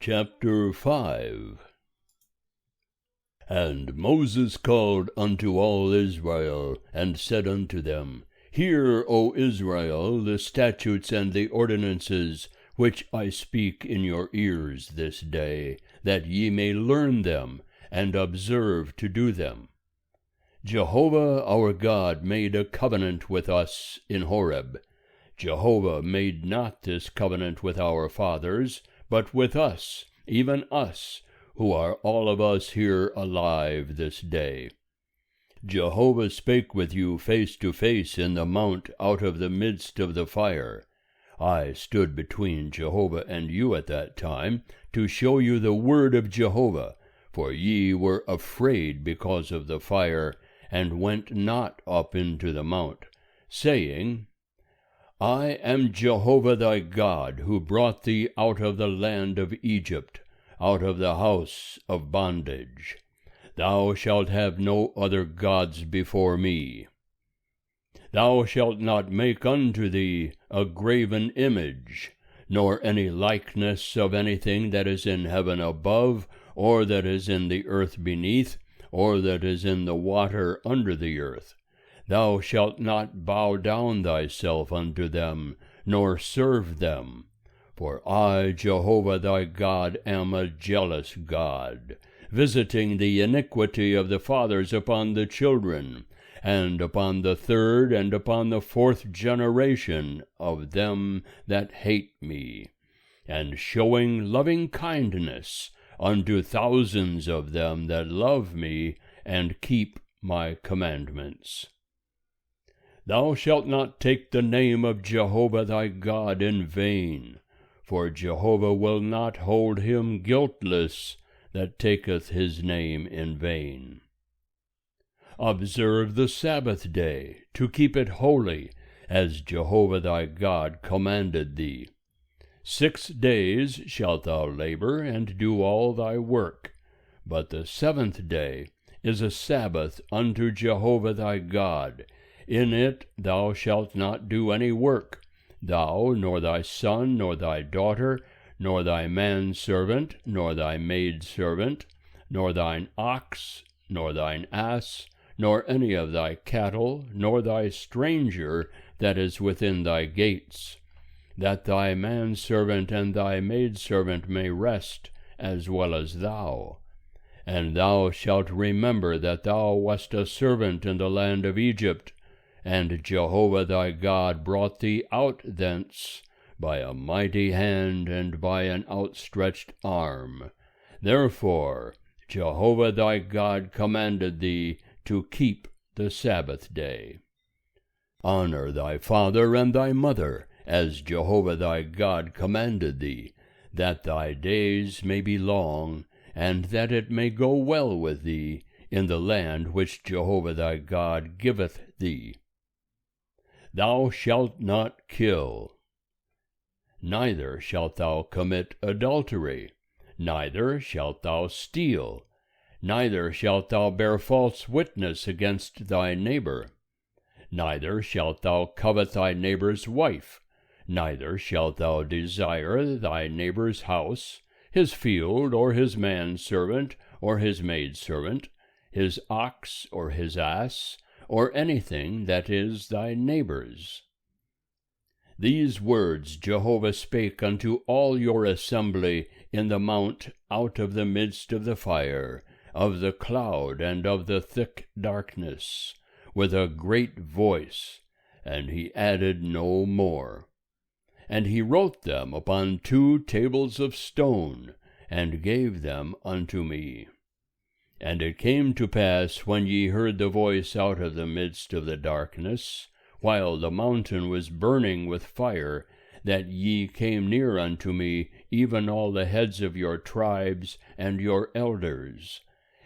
Chapter 5. And Moses called unto all Israel, and said unto them, Hear, O Israel, the statutes and the ordinances, which I speak in your ears this day, that ye may learn them, and observe to do them. Jehovah our God made a covenant with us in Horeb. Jehovah made not this covenant with our fathers, but with us, even us, who are all of us here alive this day. Jehovah spake with you face to face in the mount out of the midst of the fire. I stood between Jehovah and you at that time, to show you the word of Jehovah, for ye were afraid because of the fire, and went not up into the mount, saying, I am Jehovah thy God, who brought thee out of the land of Egypt, out of the house of bondage. Thou shalt have no other gods before me. Thou shalt not make unto thee a graven image, nor any likeness of anything that is in heaven above, or that is in the earth beneath, or that is in the water under the earth. Thou shalt not bow down thyself unto them, nor serve them. For I, Jehovah thy God, am a jealous God, visiting the iniquity of the fathers upon the children, and upon the third and upon the fourth generation of them that hate me, and showing loving kindness unto thousands of them that love me and keep my commandments. Thou shalt not take the name of Jehovah thy God in vain, for Jehovah will not hold him guiltless that taketh his name in vain. Observe the Sabbath day, to keep it holy, as Jehovah thy God commanded thee. 6 days shalt thou labor, and do all thy work, but the 7th day is a Sabbath unto Jehovah thy God. In it thou shalt not do any work, thou, nor thy son, nor thy daughter, nor thy manservant, nor thy maidservant, nor thine ox, nor thine ass, nor any of thy cattle, nor thy stranger that is within thy gates, that thy manservant and thy maidservant may rest as well as thou. And thou shalt remember that thou wast a servant in the land of Egypt, and Jehovah thy God brought thee out thence by a mighty hand and by an outstretched arm. Therefore Jehovah thy God commanded thee to keep the Sabbath day. Honor thy father and thy mother, as Jehovah thy God commanded thee, that thy days may be long, and that it may go well with thee in the land which Jehovah thy God giveth thee. Thou shalt not kill. Neither shalt thou commit adultery. Neither shalt thou steal. Neither shalt thou bear false witness against thy neighbor. Neither shalt thou covet thy neighbor's wife. Neither shalt thou desire thy neighbor's house, his field, or his manservant, or his maidservant, his ox, or his ass, or anything that is thy neighbor's. These words Jehovah spake unto all your assembly in the mount out of the midst of the fire, of the cloud, and of the thick darkness, with a great voice, and he added no more. And he wrote them upon 2 tables of stone, and gave them unto me. And it came to pass, when ye heard the voice out of the midst of the darkness, while the mountain was burning with fire, that ye came near unto me, even all the heads of your tribes and your elders.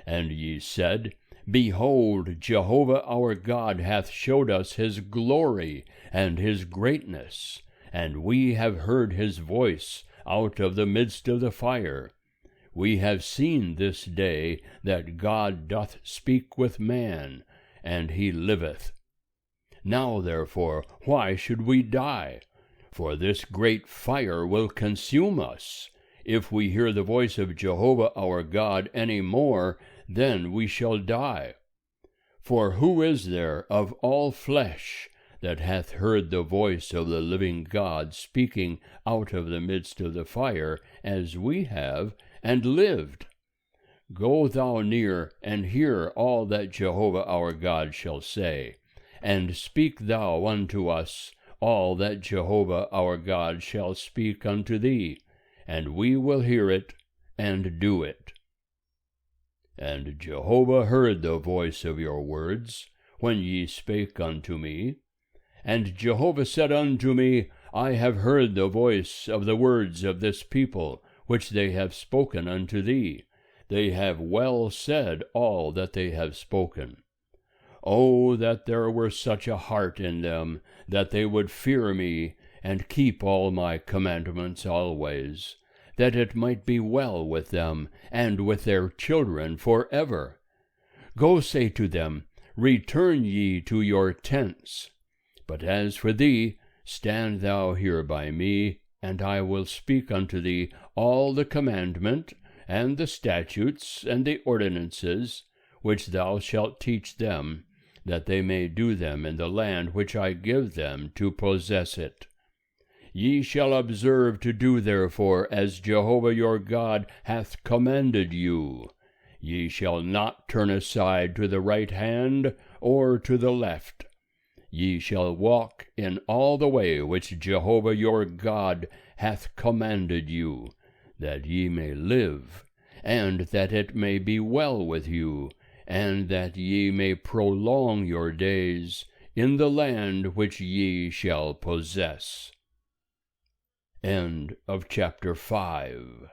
And ye said, Behold, Jehovah our God hath showed us his glory and his greatness, and we have heard his voice out of the midst of the fire. We have seen this day that God doth speak with man, and he liveth. Now therefore, why should we die? For this great fire will consume us. if we hear the voice of Jehovah our God any more, then we shall die. For who is there of all flesh that hath heard the voice of the living God speaking out of the midst of the fire, as we have, and lived? Go thou near, and hear all that Jehovah our God shall say, and speak thou unto us all that Jehovah our God shall speak unto thee, and we will hear it, and do it. And Jehovah heard the voice of your words, when ye spake unto me. And Jehovah said unto me, I have heard the voice of the words of this people, which they have spoken unto thee. They have well said all that they have spoken. Oh, that there were such a heart in them, that they would fear me, and keep all my commandments always, that it might be well with them, and with their children forever. Go say to them, Return ye to your tents. But as for thee, stand thou here by me, and I will speak unto thee all the commandment, and the statutes, and the ordinances, which thou shalt teach them, that they may do them in the land which I give them to possess it. Ye shall observe to do therefore as Jehovah your God hath commanded you. Ye shall not turn aside to the right hand or to the left. Ye shall walk in all the way which Jehovah your God hath commanded you, that ye may live, and that it may be well with you, and that ye may prolong your days in the land which ye shall possess. End of chapter 5.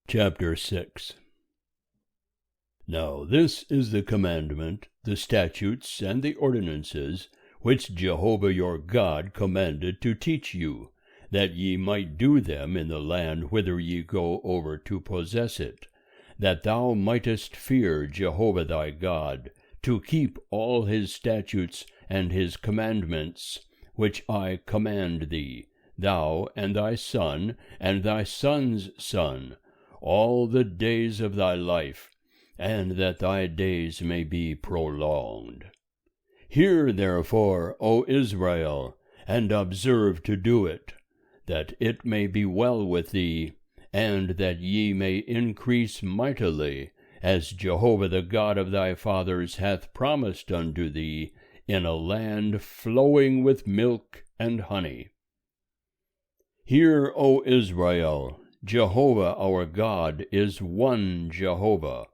Chapter 6. Now this is the commandment, the statutes, and the ordinances, which Jehovah your God commanded to teach you, that ye might do them in the land whither ye go over to possess it, that thou mightest fear Jehovah thy God, to keep all his statutes and his commandments, which I command thee, thou and thy son, and thy son's son, all the days of thy life, and that thy days may be prolonged. Hear therefore, O Israel, and observe to do it, that it may be well with thee, and that ye may increase mightily, as Jehovah the God of thy fathers hath promised unto thee, in a land flowing with milk and honey. Hear, O Israel, Jehovah our God is one Jehovah,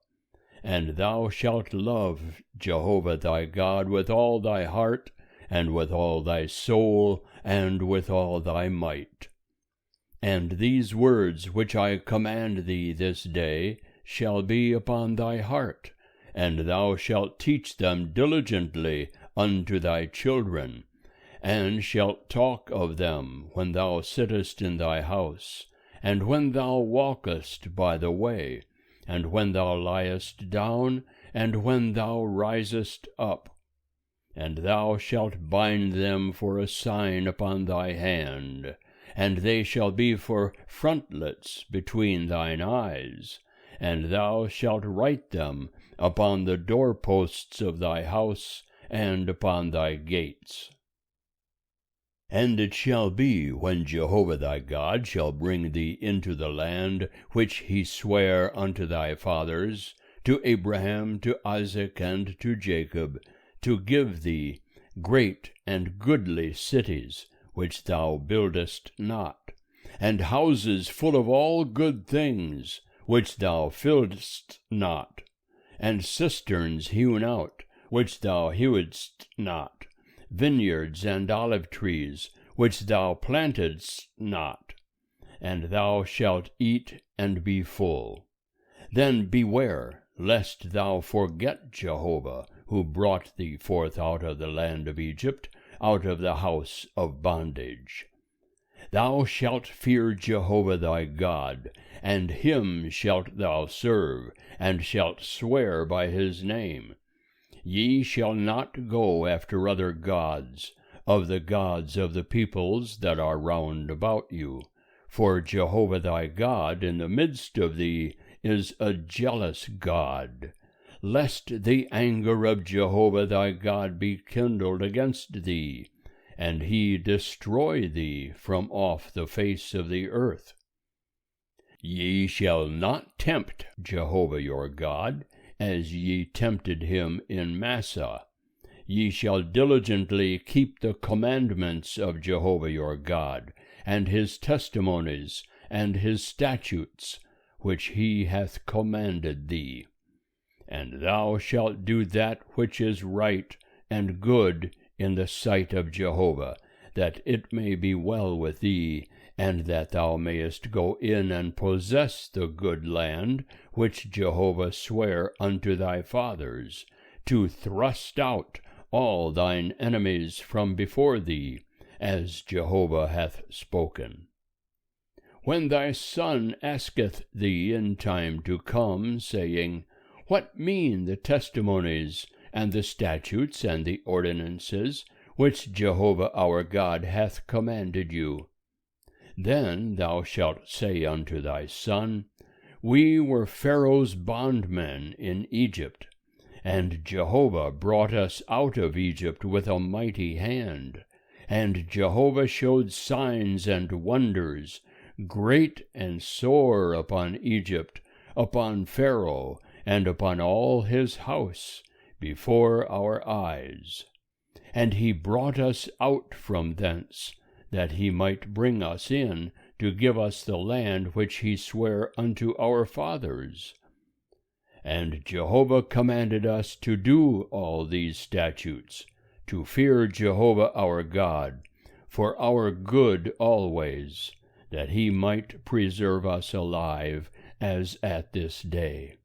and thou shalt love Jehovah thy God with all thy heart, and with all thy soul, and with all thy might. And these words which I command thee this day shall be upon thy heart, and thou shalt teach them diligently unto thy children, and shalt talk of them when thou sittest in thy house, and when thou walkest by the way, and when thou liest down, and when thou risest up. And thou shalt bind them for a sign upon thy hand, and they shall be for frontlets between thine eyes, and thou shalt write them upon the doorposts of thy house, and upon thy gates. And it shall be, when Jehovah thy God shall bring thee into the land which he sware unto thy fathers, to Abraham, to Isaac, and to Jacob, to give thee great and goodly cities, which thou buildest not, and houses full of all good things, which thou filledst not, and cisterns hewn out, which thou hewedst not, vineyards and olive trees, which thou plantedst not, and thou shalt eat and be full. Then beware, lest thou forget Jehovah, who brought thee forth out of the land of Egypt, out of the house of bondage. Thou shalt fear Jehovah thy God, and him shalt thou serve, and shalt swear by his name. Ye shall not go after other gods, of the gods of the peoples that are round about you. For Jehovah thy God in the midst of thee is a jealous God, lest the anger of Jehovah thy God be kindled against thee, and he destroy thee from off the face of the earth. Ye shall not tempt Jehovah your God, as ye tempted him in Massah. Ye shall diligently keep the commandments of Jehovah your God, and his testimonies, and his statutes, which he hath commanded thee. And thou shalt do that which is right and good in the sight of Jehovah, that it may be well with thee, and that thou mayest go in and possess the good land which Jehovah sware unto thy fathers, to thrust out all thine enemies from before thee, as Jehovah hath spoken. When thy son asketh thee in time to come, saying, What mean the testimonies, and the statutes, and the ordinances, which Jehovah our God hath commanded you? Then thou shalt say unto thy son, We were Pharaoh's bondmen in Egypt, and Jehovah brought us out of Egypt with a mighty hand, and Jehovah showed signs and wonders, great and sore, upon Egypt, upon Pharaoh, and upon all his house, before our eyes. And he brought us out from thence, that he might bring us in to give us the land which he sware unto our fathers. And Jehovah commanded us to do all these statutes, to fear Jehovah our God, for our good always, that he might preserve us alive, as at this day.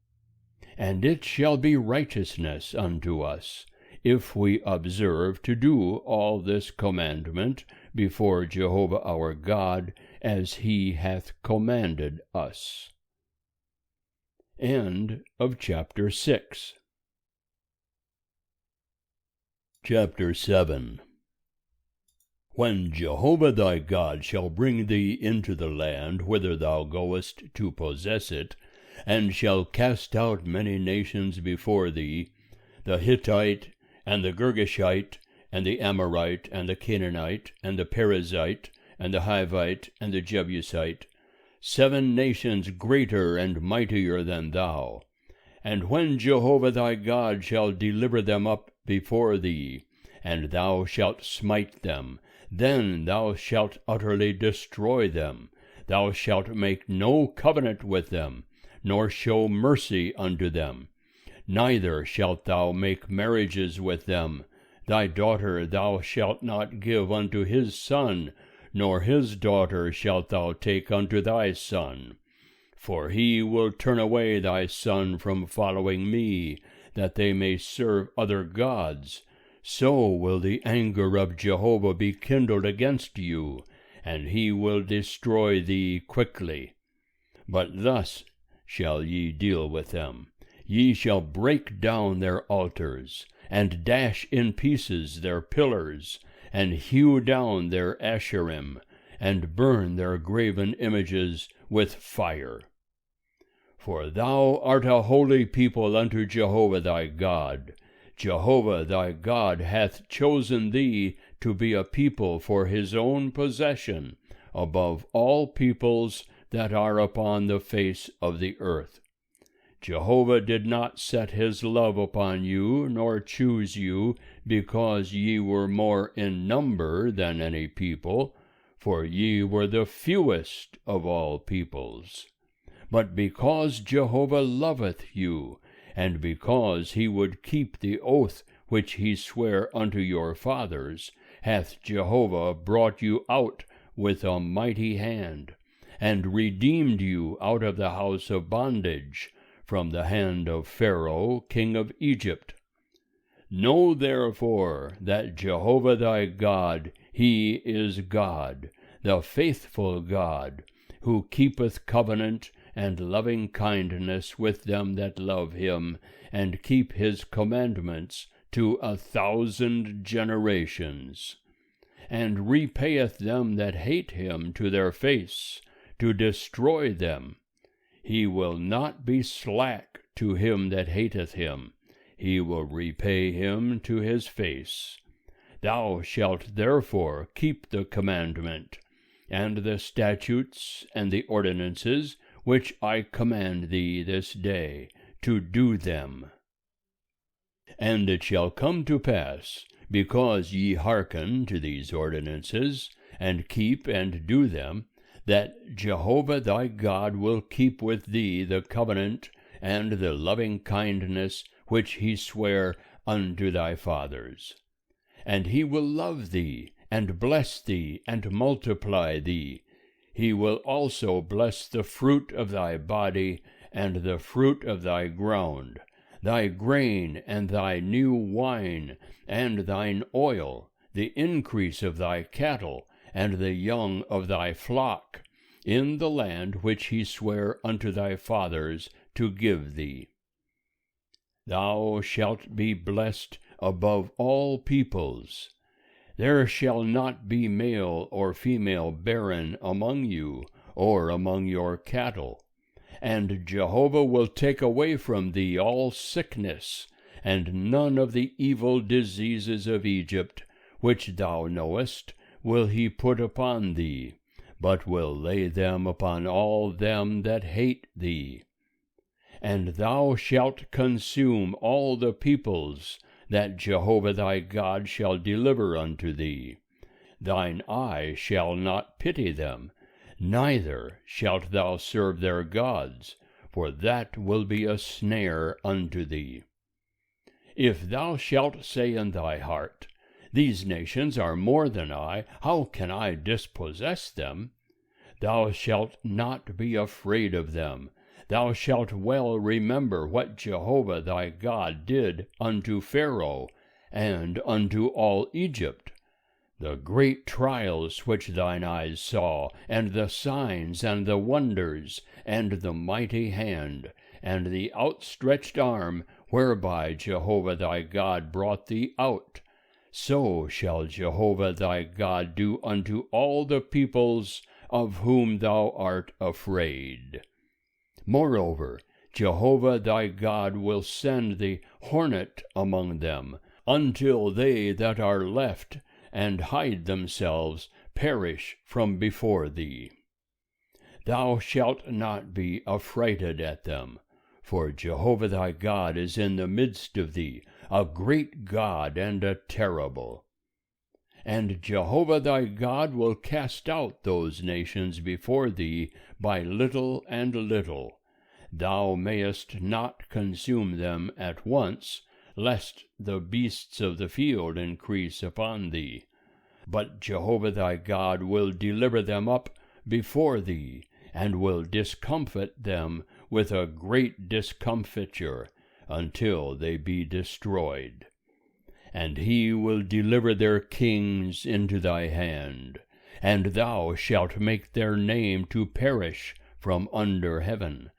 And it shall be righteousness unto us, if we observe to do all this commandment before Jehovah our God, as he hath commanded us. End of chapter 6. Chapter 7. When Jehovah thy God shall bring thee into the land whither thou goest to possess it, and shall cast out many nations before thee, the Hittite, and the Girgashite, and the Amorite, and the Canaanite, and the Perizzite, and the Hivite, and the Jebusite, 7 nations greater and mightier than thou. And when Jehovah thy God shall deliver them up before thee, and thou shalt smite them, then thou shalt utterly destroy them. Thou shalt make no covenant with them, nor show mercy unto them. Neither shalt thou make marriages with them. Thy daughter thou shalt not give unto his son, nor his daughter shalt thou take unto thy son. For he will turn away thy son from following me, that they may serve other gods. So will the anger of Jehovah be kindled against you, and he will destroy thee quickly. But thus shall ye deal with them. Ye shall break down their altars, and dash in pieces their pillars, and hew down their Asherim, and burn their graven images with fire. For thou art a holy people unto Jehovah thy God. Jehovah thy God hath chosen thee to be a people for his own possession, above all peoples that are upon the face of the earth. Jehovah did not set his love upon you, nor choose you, because ye were more in number than any people, for ye were the fewest of all peoples. But because Jehovah loveth you, and because he would keep the oath which he sware unto your fathers, hath Jehovah brought you out with a mighty hand, and redeemed you out of the house of bondage, from the hand of Pharaoh king of Egypt. Know therefore that Jehovah thy God, he is God, the faithful God, who keepeth covenant and loving kindness with them that love him, and keep his commandments to 1,000 generations. and repayeth them that hate him to their face, to destroy them. He will not be slack to him that hateth him, he will repay him to his face. Thou shalt therefore keep the commandment, and the statutes, and the ordinances, which I command thee this day, to do them. And it shall come to pass, because ye hearken to these ordinances, and keep and do them, that Jehovah thy God will keep with thee the covenant and the loving kindness which he sware unto thy fathers. And he will love thee, and bless thee, and multiply thee. He will also bless the fruit of thy body, and the fruit of thy ground, thy grain, and thy new wine, and thine oil, the increase of thy cattle, and the young of thy flock, in the land which he sware unto thy fathers to give thee. Thou shalt be blessed above all peoples. There shall not be male or female barren among you, or among your cattle. And Jehovah will take away from thee all sickness, and none of the evil diseases of Egypt, which thou knowest, will he put upon thee, but will lay them upon all them that hate thee. And thou shalt consume all the peoples that Jehovah thy God shall deliver unto thee. Thine eye shall not pity them, neither shalt thou serve their gods, for that will be a snare unto thee. If thou shalt say in thy heart, These nations are more than I, how can I dispossess them? Thou shalt not be afraid of them. Thou shalt well remember what Jehovah thy God did unto Pharaoh, and unto all Egypt, the great trials which thine eyes saw, and the signs, and the wonders, and the mighty hand, and the outstretched arm, whereby Jehovah thy God brought thee out. So shall Jehovah thy God do unto all the peoples of whom thou art afraid. Moreover, Jehovah thy God will send the hornet among them, until they that are left and hide themselves perish from before thee. Thou shalt not be affrighted at them, for Jehovah thy God is in the midst of thee, a great God and a terrible. And Jehovah thy God will cast out those nations before thee by little and little. Thou mayest not consume them at once, lest the beasts of the field increase upon thee. But Jehovah thy God will deliver them up before thee, and will discomfit them with a great discomfiture, until they be destroyed. And he will deliver their kings into thy hand, and thou shalt make their name to perish from under heaven.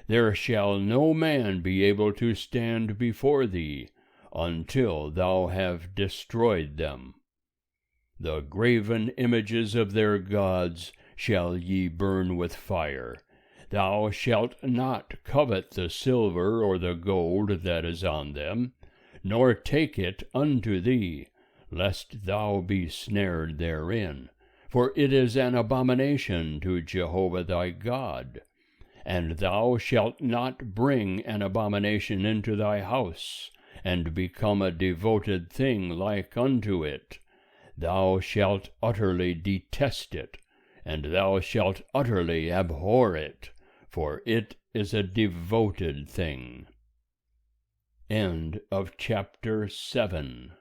There shall no man be able to stand before thee, until thou have destroyed them. The graven images of their gods shall ye burn with fire. Thou shalt not covet the silver or the gold that is on them, nor take it unto thee, lest thou be snared therein, for it is an abomination to Jehovah thy God. And thou shalt not bring an abomination into thy house, and become a devoted thing like unto it. Thou shalt utterly detest it, and thou shalt utterly abhor it, for it is a devoted thing. End of chapter 7.